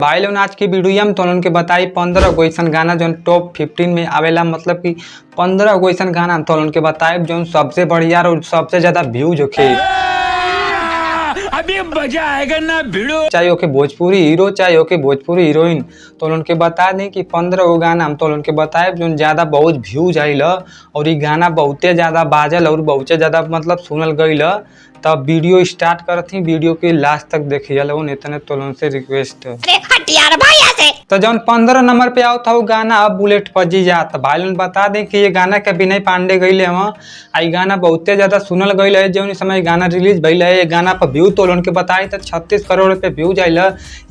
भाई लोग आज की वीडियो में तो उनके बताई 15 गो ऐसा गाना जो टॉप 15 में आवेला, मतलब कि 15 गो ऐसा गाना तो उनके बताए जो सबसे बढ़िया और सबसे ज्यादा व्यूज होखे। अभी मजा आएगा ना भिड़ो, चाहे ओके भोजपुरी हीरो चाहे ओके भोजपुरी हीरोइन, तो उनके बता दें कि 15 गो गाना हम तो उनके बताए जो ज्यादा बहुत व्यूज आइल और ये गाना बहुते ज्यादा बाजल और बहुते ज्यादा मतलब सुनल गईल। तब वीडियो स्टार्ट करती, वीडियो के लास्ट तक देखिए इतने तो उनसे रिक्वेस्ट तो जौन 15 नंबर पे आओ था वो गाना अब बुलेट पजी जात। भाई लोग बता दें कि ये गाना के विनय पांडे गईले वहाँ आई गाना बहुते ज्यादा सुनल गईल है। जो समय गाना रिलीज भइल है, ये गाना पर व्यू तो उनके बताई तो 36 करोड़ पे व्यूज आइल,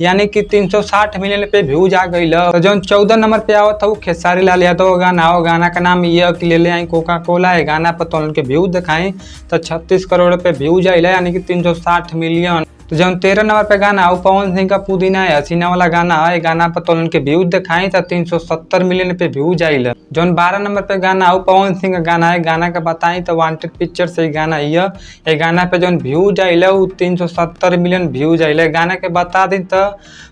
यानी कि 360 मिलियन पे व्यूज आ गईल। तो जौन 14 नंबर पे आओ था वो खेसारी लाल यादव गाना, वो गाना का नाम ये ले ले आई कोका कोला है। गाना पर तो उनके व्यूज दिखाई तो 36 करोड़ पे व्यूज आइल, यानी कि 360 मिलियन। तो जब 13 नंबर पे गाना वो पवन सिंह का पुदीना है हसीना वाला गाना है। गाना पर तो उनके व्यूज दिखाई तो 370 मिलियन पे व्यूज आइल। जौन 12 नंबर पे गाना वो पवन सिंह का गाना है। गाना का बताई तो वांटेड पिक्चर से गाना ये गाना पे जौन व्यूज आइल वो 370 मिलियन व्यूज आइल। गाना के बता दी तो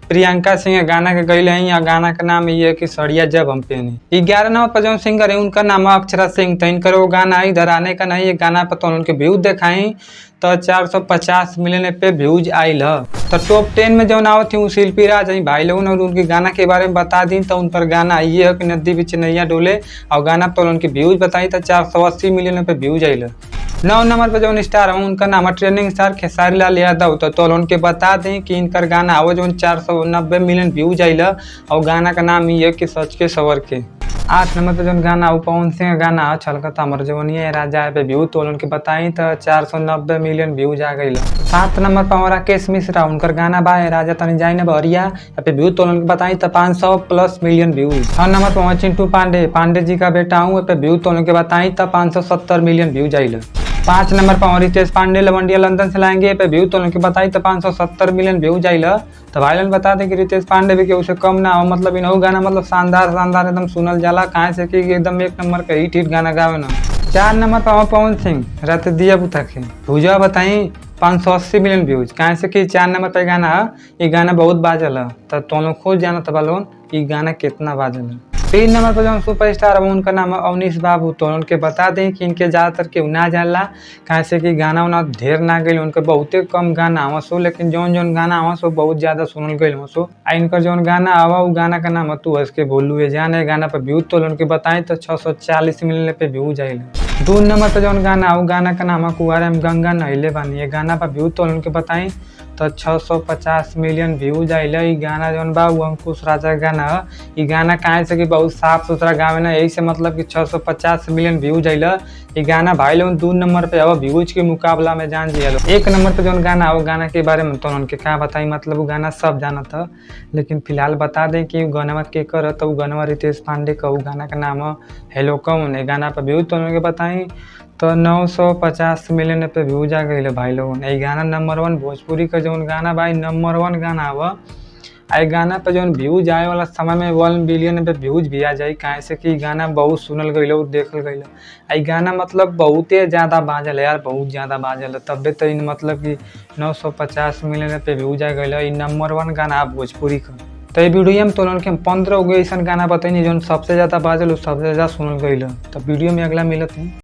प्रियंका सिंह गाना के गई है। गाना का नाम ये कि सड़िया जब हम पहने। 11 नंबर पर जौन सिंगर है उनका नाम अक्षरा सिंह, तो इनका वो गाना इधर आने का नहीं। ये गाना पर तो उनके व्यूज दिखाई तो 450 मिलियन पे व्यूज आइल। तो टॉप 10 में जो आवत थी वो शिल्पी राज भाई लोगों ने उनके गाना के बारे में बता दी। तो उन पर गाना ये है कि नदी बिच नैया डोले, और गाना तो उनके व्यूज बताई तो 480 मिलियन पे व्यूज आइल। 9 नंबर पर जो स्टार है उनका नाम है ट्रेंडिंग स्टार खेसारी लाल यादव। तो उनके बता दें कि इनकर गाना हो जो 490 मिलियन व्यूज आइल, और गाना का नाम ये कि सच के सवर के। 8 नंबर पे जो गाना वो पवन सिंह गाना छलकता मर जवनिया राजा पे व्यू तो उनके बताई तो 490 मिलियन व्यूज आ गई। 7 नंबर पर हमारा केस मिश्रा उनकर गाना बा राजा तनी जाई न बरिया पे व्यू तो उनके बताई तो 500+ मिलियन व्यूज। 6 नंबर पर चिंटू पांडे जी का बेटा हूँ पे व्यू तो उनके बताई तो 570 मिलियन व्यूज आइल। 5 नंबर पर रितेश पांडे लवंडिया लंदन से लाएंगे पे व्यू तो उनके बताई तो 570 मिलियन व्यूज आइल। तो भाई लोग बता दें कि रितेश पांडे भी उसे कम ना हो, मतलब इन गाना मतलब शानदार एकदम सुनल जाला कहाँ से कि एकदम एक नंबर का हिट गाना गावे ना। 4 नंबर पर पवन सिंह रात दिया बुता के भूजा बताई 580 मिलियन व्यूज, कहाँ से कि 4 नंबर पे गाना ये गाना बहुत बाजल है। तो तुम लोग खुद जाना था बालोन ये गाना कितना बाजल है। 3 नंबर पर जो सुपरस्टार है उनका नाम है अवनीश बाबू। तो उनके बता दें कि इनके ज़्यादातर केहू ना जानला कहाँ से कि गाना उना ढेर ना गई, उनके बहुते कम गाना आवा सो, लेकिन जौन गाना आवा सो बहुत ज़्यादा सुनल गई सो। आ इनका जौन गाना आवा वो गाना का नाम है तू हंस के भोलू है जान है। गाना पर व्यूज तो उनके बताएं तो 640 मिलियन पे व्यूज आइल। 2 नंबर पर जौन गाना वो गाना का नाम है कुआरे में गंगा नहिले बानी। ये गाना पर व्यूज तो उनके बताएं तो 650 मिलियन व्यूज आइल। ये गाना जौन बा वो अंकुश राजा का गाना है। ये गाना कहाँ से कि बहुत साफ सुथरा गावे ना, यही से मतलब कि 650 मिलियन व्यूज आइल। ये गाना भाई लोग 2 नंबर पे अब व्यूज के मुकाबला में जान जिया। 1 नंबर पे जौन गाना वो गाना के बारे में तो उनके क्या बताई, मतलब वो गाना सब जाना था, लेकिन फिलहाल बता दें कि गाना के कर तो गाना रितेश पांडे का वो गाना का नाम है हेलो कौन। ये गाना पर व्यूज तो उनके बताई तो 950 मिलियन पे व्यूज आ गई भाई लोगों। ये गाना नंबर 1 भोजपुरी का जो गाना भाई नंबर 1 गाना हुआ। आई गाना पे जो व्यूज आए वाला समय में 1 बिलियन पे व्यूज भी आ जाए, कहाँ से कि गाना बहुत सुनल गई और देखल गई। आई गाना मतलब बहुते ज़्यादा बाजल है यार, बहुत ज़्यादा बाजल है, तबे तो इन मतलब कि 950 मिलियन पे व्यूज आ गई। नंबर 1 गाना भोजपुरी का। तो ये वीडियो में तो उनके 15 गो ऐसा गाना बताइए जो सबसे ज़्यादा बाजल सबसे ज़्यादा सुनल गई। तो वीडियो में अगला मिलत है।